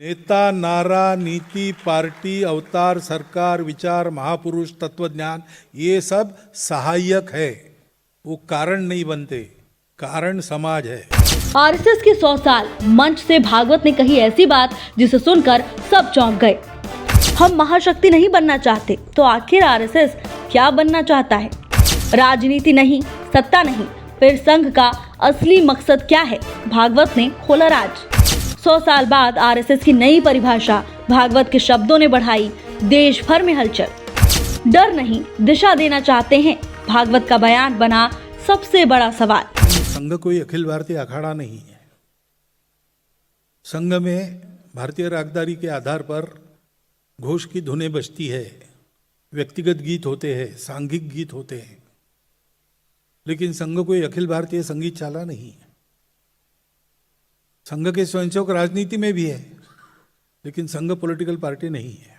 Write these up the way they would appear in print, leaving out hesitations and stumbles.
नेता, नारा, नीति, पार्टी, अवतार, सरकार, विचार, महापुरुष, तत्वज्ञान ये सब सहायक है, वो कारण नहीं बनते। कारण समाज है। आरएसएस के 100 साल मंच से भागवत ने कही ऐसी बात जिसे सुनकर सब चौंक गए। हम महाशक्ति नहीं बनना चाहते तो आखिर आरएसएस क्या बनना चाहता है? राजनीति नहीं, सत्ता नहीं, फिर संघ का असली मकसद क्या है? भागवत ने खोला राज। 100 साल बाद आरएसएस की नई परिभाषा भागवत के शब्दों ने बढ़ाई देश भर में हलचल। डर नहीं, दिशा देना चाहते हैं, भागवत का बयान बना सबसे बड़ा सवाल। संघ कोई अखिल भारतीय अखाड़ा नहीं है। संघ में भारतीय रागदारी के आधार पर घोष की धुनें बजती है, व्यक्तिगत गीत होते हैं, सांघिक गीत होते हैं, लेकिन संघ कोई अखिल भारतीय संगीत शाला नहीं है। संघ के स्वयंसेवक राजनीति में भी है, लेकिन संघ पॉलिटिकल पार्टी नहीं है।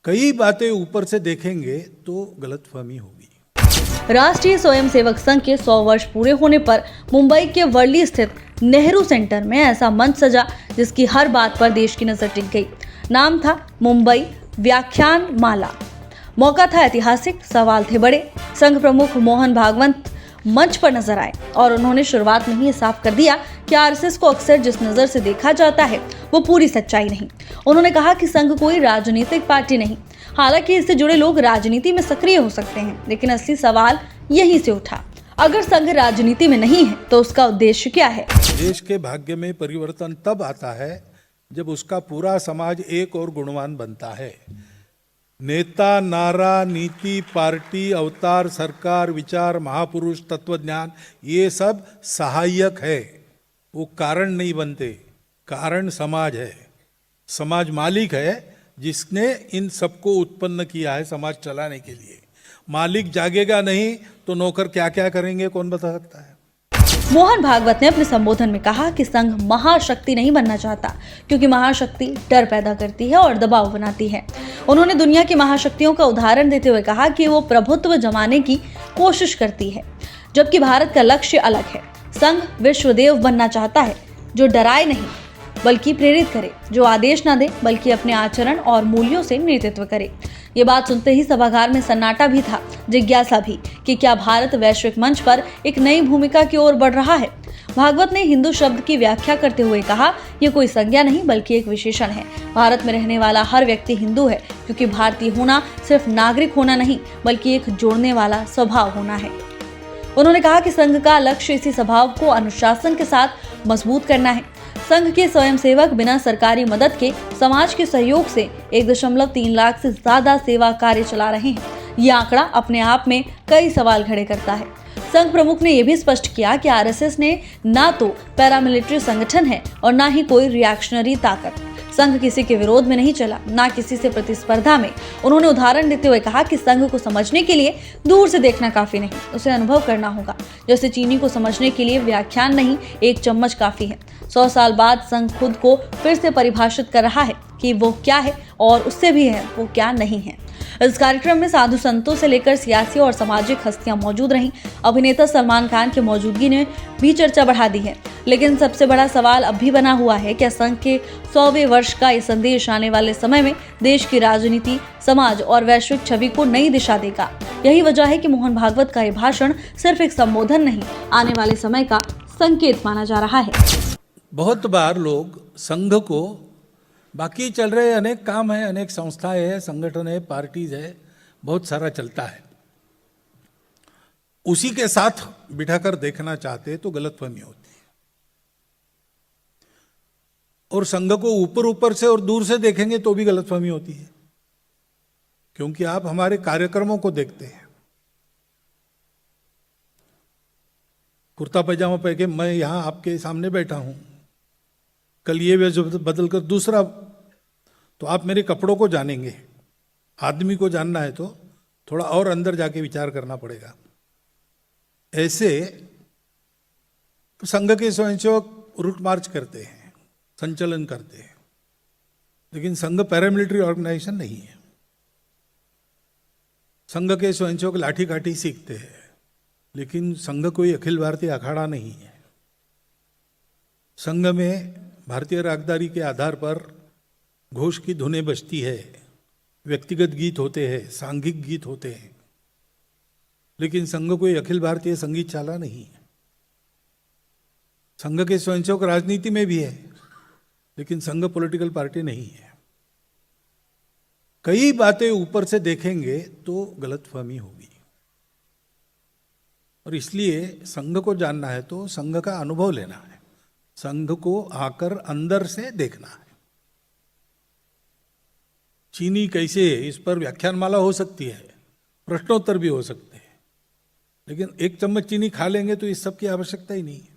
कई बातें ऊपर से देखेंगे तो गलतफहमी होगी। राष्ट्रीय स्वयंसेवक संघ के 100 वर्ष पूरे होने पर मुंबई के वर्ली स्थित नेहरू सेंटर में ऐसा मंच सजा जिसकी हर बात पर देश की नजर टिक गई। नाम था मुंबई व्याख्यान माला। मौका था ऐतिहासिक, सवाल थे बड़े। संघ प्रमुख मोहन भागवत मंच पर नजर आए और उन्होंने शुरुआत में ही साफ कर दिया कि आरएसएस को अक्सर जिस नजर से देखा जाता है वो पूरी सच्चाई नहीं। उन्होंने कहा कि संघ कोई राजनीतिक पार्टी नहीं, हालांकि इससे जुड़े लोग राजनीति में सक्रिय हो सकते हैं, लेकिन असली सवाल यहीं से उठा। अगर संघ राजनीति में नहीं है तो उसका उद्देश्य क्या है? देश के भाग्य में परिवर्तन तब आता है जब उसका पूरा समाज एक और गुणवान बनता है। नेता, नारा, नीति, पार्टी, अवतार, सरकार, विचार, महापुरुष, तत्वज्ञान ये सब सहायक है, वो कारण नहीं बनते। कारण समाज है। समाज मालिक है जिसने इन सबको उत्पन्न किया है समाज चलाने के लिए। मालिक जागेगा नहीं तो नौकर क्या क्या करेंगे, कौन बता सकता है? मोहन भागवत ने अपने संबोधन में कहा कि संघ महाशक्ति नहीं बनना चाहता, क्योंकि महाशक्ति डर पैदा करती है और दबाव बनाती है। उन्होंने दुनिया की महाशक्तियों का उदाहरण देते हुए कहा कि वो प्रभुत्व जमाने की कोशिश करती है, जबकि भारत का लक्ष्य अलग है। संघ विश्वदेव बनना चाहता है, जो डराए नहीं बल्कि प्रेरित करे, जो आदेश न दे बल्कि अपने आचरण और मूल्यों से नेतृत्व करे। ये बात सुनते ही सभागार में सन्नाटा भी था, जिज्ञासा भी कि क्या भारत वैश्विक मंच पर एक नई भूमिका की ओर बढ़ रहा है। भागवत ने हिंदू शब्द की व्याख्या करते हुए कहा, ये कोई संज्ञा नहीं बल्कि एक विशेषण है। भारत में रहने वाला हर व्यक्ति हिंदू है, क्योंकि भारतीय होना सिर्फ नागरिक होना नहीं बल्कि एक जोड़ने वाला स्वभाव होना है। उन्होंने कहा कि संघ का लक्ष्य इसी स्वभाव को अनुशासन के साथ मजबूत करना है। संघ के स्वयंसेवक बिना सरकारी मदद के समाज के सहयोग से 1.3 लाख से ज्यादा सेवा कार्य चला रहे हैं। ये आंकड़ा अपने आप में कई सवाल खड़े करता है। संघ प्रमुख ने यह भी स्पष्ट किया कि आरएसएस ने ना तो पैरामिलिट्री संगठन है और ना ही कोई रिएक्शनरी ताकत। संघ किसी के विरोध में नहीं चला, ना किसी से प्रतिस्पर्धा में। उन्होंने उदाहरण देते हुए कहा कि संघ को समझने के लिए दूर से देखना काफी नहीं, उसे अनुभव करना होगा। जैसे चीनी को समझने के लिए व्याख्यान नहीं, एक चम्मच काफी है। 100 साल बाद संघ खुद को फिर से परिभाषित कर रहा है कि वो क्या है और उससे भी है वो क्या नहीं है। इस कार्यक्रम में साधु संतों से लेकर सियासी और सामाजिक हस्तियां मौजूद रहीं। अभिनेता सलमान खान की मौजूदगी ने भी चर्चा बढ़ा दी है, लेकिन सबसे बड़ा सवाल अब भी बना हुआ है, क्या संघ के 100वें वर्ष का ये संदेश आने वाले समय में देश की राजनीति, समाज और वैश्विक छवि को नई दिशा देगा? यही वजह है कि मोहन भागवत का ये भाषण सिर्फ एक संबोधन नहीं, आने वाले समय का संकेत माना जा रहा है। बहुत बार लोग संघ को, बाकी चल रहे अनेक काम है, अनेक संस्थाएं है, संगठन है, पार्टीज है, बहुत सारा चलता है, उसी के साथ बिठाकर देखना चाहते तो गलतफहमी होती है। और संघ को ऊपर ऊपर से और दूर से देखेंगे तो भी गलतफहमी होती है, क्योंकि आप हमारे कार्यक्रमों को देखते हैं। कुर्ता पैजामा पहन के मैं यहां आपके सामने बैठा हूं, कल ये वेश बदल कर दूसरा, तो आप मेरे कपड़ों को जानेंगे। आदमी को जानना है तो थोड़ा और अंदर जाके विचार करना पड़ेगा। ऐसे संघ के स्वयंसेवक रूट मार्च करते हैं, संचलन करते हैं, लेकिन संघ पैरामिलिट्री ऑर्गेनाइजेशन नहीं है। संघ के स्वयंसेवक लाठी काठी सीखते हैं, लेकिन संघ कोई अखिल भारतीय अखाड़ा नहीं है। संघ में भारतीय रागदारी के आधार पर घोष की धुनें बजती है, व्यक्तिगत गीत होते हैं, सांघिक गीत होते हैं, लेकिन संघ कोई अखिल भारतीय संगीत शाला नहीं है। संघ के स्वयंसेवक राजनीति में भी है, लेकिन संघ पॉलिटिकल पार्टी नहीं है। कई बातें ऊपर से देखेंगे तो गलतफहमी होगी, और इसलिए संघ को जानना है तो संघ का अनुभव लेना है, संघ को आकर अंदर से देखना है। चीनी कैसे है, इस पर व्याख्यानमाला हो सकती है, प्रश्नोत्तर भी हो सकते हैं, लेकिन एक चम्मच चीनी खा लेंगे तो इस सब की आवश्यकता ही नहीं है।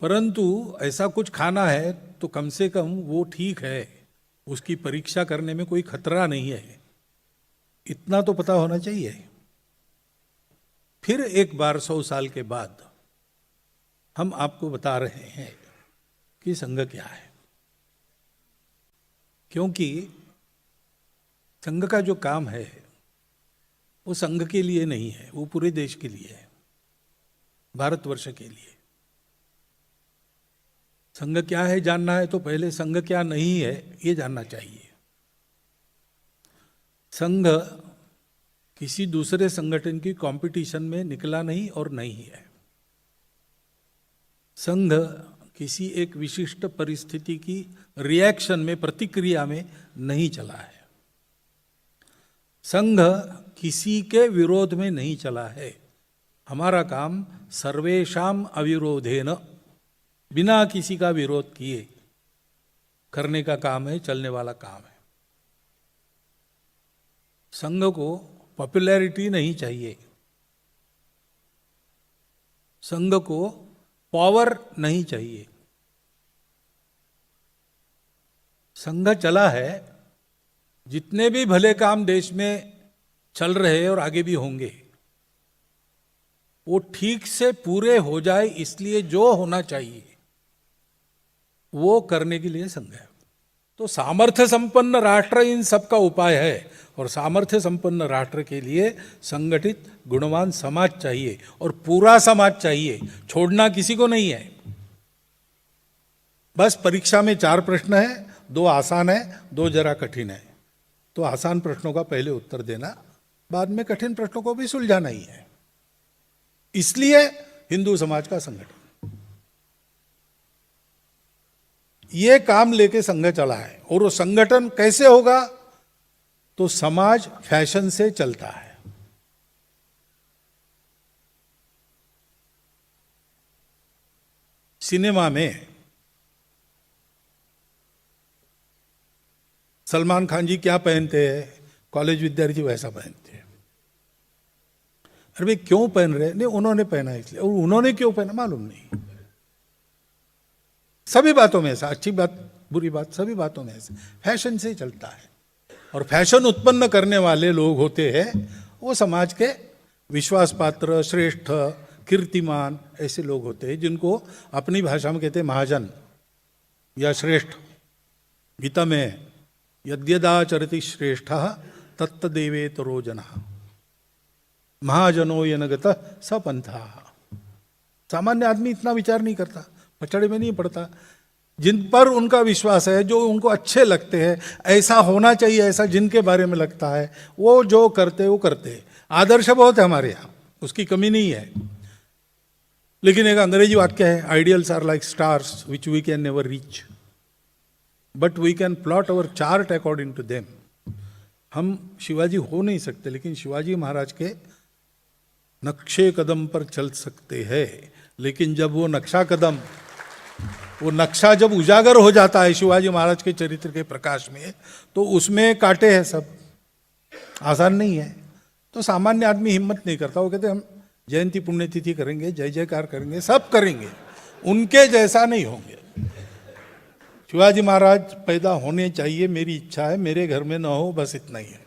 परंतु ऐसा कुछ खाना है तो कम से कम वो ठीक है, उसकी परीक्षा करने में कोई खतरा नहीं है, इतना तो पता होना चाहिए। फिर एक बार 100 साल के बाद हम आपको बता रहे हैं कि संघ क्या है, क्योंकि संघ का जो काम है वो संघ के लिए नहीं है, वो पूरे देश के लिए है, भारतवर्ष के लिए। संघ क्या है जानना है तो पहले संघ क्या नहीं है ये जानना चाहिए। संघ किसी दूसरे संगठन की कंपटीशन में निकला नहीं और नहीं है। संघ किसी एक विशिष्ट परिस्थिति की रिएक्शन में, प्रतिक्रिया में नहीं चला है। संघ किसी के विरोध में नहीं चला है। हमारा काम सर्वेषाम अविरोधेन, बिना किसी का विरोध किए करने का काम है, चलने वाला काम है। संघ को पॉपुलैरिटी नहीं चाहिए, संघ को पावर नहीं चाहिए। संघ चला है, जितने भी भले काम देश में चल रहे हैं और आगे भी होंगे, वो ठीक से पूरे हो जाए, इसलिए जो होना चाहिए वो करने के लिए संघ है। तो सामर्थ्य संपन्न राष्ट्र इन सब का उपाय है, और सामर्थ्य संपन्न राष्ट्र के लिए संगठित गुणवान समाज चाहिए, और पूरा समाज चाहिए, छोड़ना किसी को नहीं है। बस परीक्षा में 4 प्रश्न है, 2 आसान है, 2 जरा कठिन है, तो आसान प्रश्नों का पहले उत्तर देना, बाद में कठिन प्रश्नों को भी सुलझाना ही है। इसलिए हिंदू समाज का संगठन ये काम लेके संघ चला है। और वो संगठन कैसे होगा, तो समाज फैशन से चलता है। सिनेमा में सलमान खान जी क्या पहनते हैं, कॉलेज विद्यार्थी वैसा पहनते हैं। अरे भाई क्यों पहन रहे? नहीं, उन्होंने पहना इसलिए। और उन्होंने क्यों पहना मालूम नहीं। सभी बातों में ऐसा, अच्छी बात बुरी बात, सभी बातों में ऐसा फैशन से चलता है। और फैशन उत्पन्न करने वाले लोग होते हैं वो समाज के विश्वास पात्र, श्रेष्ठ, कीर्तिमान ऐसे लोग होते हैं, जिनको अपनी भाषा में कहते हैं महाजन या श्रेष्ठ। गीता में यद्यदाचरति श्रेष्ठः तत्तदेवेतरो जनः महाजनो यनगतः स पंथः। सामान्य आदमी इतना विचार नहीं करता, पचड़े में नहीं पड़ता। जिन पर उनका विश्वास है, जो उनको अच्छे लगते हैं, ऐसा होना चाहिए, ऐसा जिनके बारे में लगता है, वो जो करते वो करते। आदर्श बहुत है हमारे यहाँ, उसकी कमी नहीं है। लेकिन एक अंग्रेजी वाक्य है, ideals are like stars which we can never reach but we can plot our chart according to them. हम शिवाजी हो नहीं सकते, लेकिन शिवाजी महाराज के नक्शे कदम पर चल सकते हैं। लेकिन जब वो नक्शा जब उजागर हो जाता है शिवाजी महाराज के चरित्र के प्रकाश में, तो उसमें कांटे हैं, सब आसान नहीं है। तो सामान्य आदमी हिम्मत नहीं करता, वो कहते हम जयंती पुण्यतिथि करेंगे, जय जयकार करेंगे, सब करेंगे, उनके जैसा नहीं होंगे। शिवाजी महाराज पैदा होने चाहिए, मेरी इच्छा है, मेरे घर में ना हो, बस इतना ही है।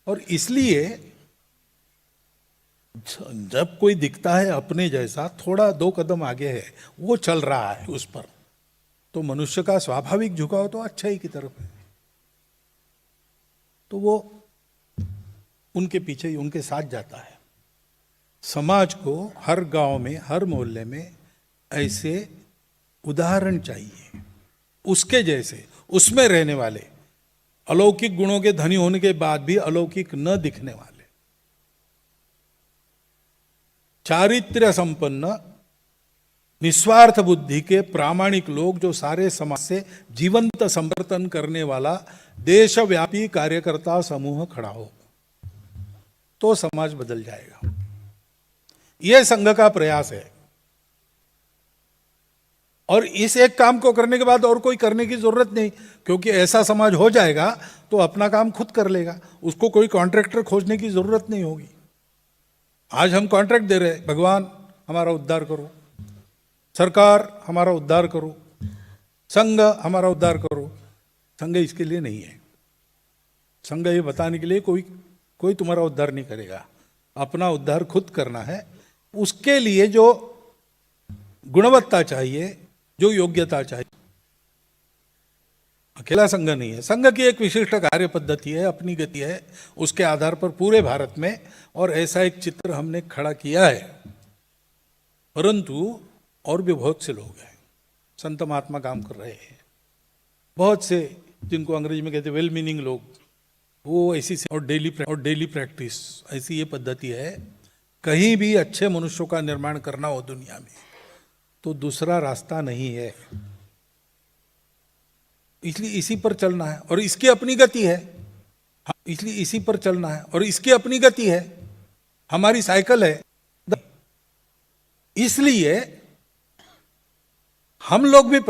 और इसलिए जब कोई दिखता है अपने जैसा, थोड़ा 2 कदम आगे है, वो चल रहा है उस पर, तो मनुष्य का स्वाभाविक झुकाव तो अच्छाई की तरफ है, तो वो उनके पीछे, उनके साथ जाता है। समाज को हर गांव में, हर मोहल्ले में ऐसे उदाहरण चाहिए, उसके जैसे, उसमें रहने वाले, अलौकिक गुणों के धनी होने के बाद भी अलौकिक न दिखने वाले, चारित्र्य संपन्न, निस्वार्थ बुद्धि के प्रामाणिक लोग, जो सारे समाज से जीवंत संवर्तन करने वाला देशव्यापी कार्यकर्ता समूह खड़ा हो, तो समाज बदल जाएगा। यह संघ का प्रयास है। और इस एक काम को करने के बाद और कोई करने की जरूरत नहीं, क्योंकि ऐसा समाज हो जाएगा तो अपना काम खुद कर लेगा, उसको कोई कॉन्ट्रैक्टर खोजने की जरूरत नहीं होगी। आज हम कॉन्ट्रैक्ट दे रहे हैं, भगवान हमारा उद्धार करो, सरकार हमारा उद्धार करो, संघ हमारा उद्धार करो। संघ इसके लिए नहीं है। संघ ये बताने के लिए कोई तुम्हारा उद्धार नहीं करेगा, अपना उद्धार खुद करना है। उसके लिए जो गुणवत्ता चाहिए, जो योग्यता चाहिए, अकेला संघ नहीं है। संघ की एक विशिष्ट कार्य पद्धति है, अपनी गति है, उसके आधार पर पूरे भारत में और ऐसा एक चित्र हमने खड़ा किया है। परंतु और भी बहुत से लोग हैं, संत महात्मा काम कर रहे हैं, बहुत से जिनको अंग्रेजी में कहते हैं वेल मीनिंग लोग, वो ऐसी और डेली प्रैक्टिस ऐसी ये पद्धति है। कहीं भी अच्छे मनुष्यों का निर्माण करना हो दुनिया में तो दूसरा रास्ता नहीं है, इसलिए इसी पर चलना है और इसकी अपनी गति है। इसलिए इसी पर चलना है और इसकी अपनी गति है, हमारी साइकिल है। इसलिए हम लोग भी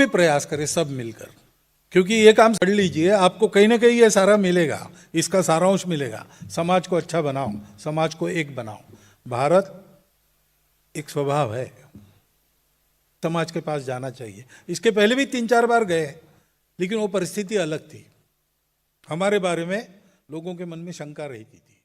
प्रयास करें सब मिलकर, क्योंकि ये काम पढ़ लीजिए, आपको कहीं ना कहीं ये सारा मिलेगा, इसका सारांश मिलेगा। समाज को अच्छा बनाओ, समाज को एक बनाओ। भारत एक स्वभाव है, समाज के पास जाना चाहिए। इसके पहले भी 3-4 बार गए, लेकिन वो परिस्थिति अलग थी। हमारे बारे में लोगों के मन में शंका रहती थी।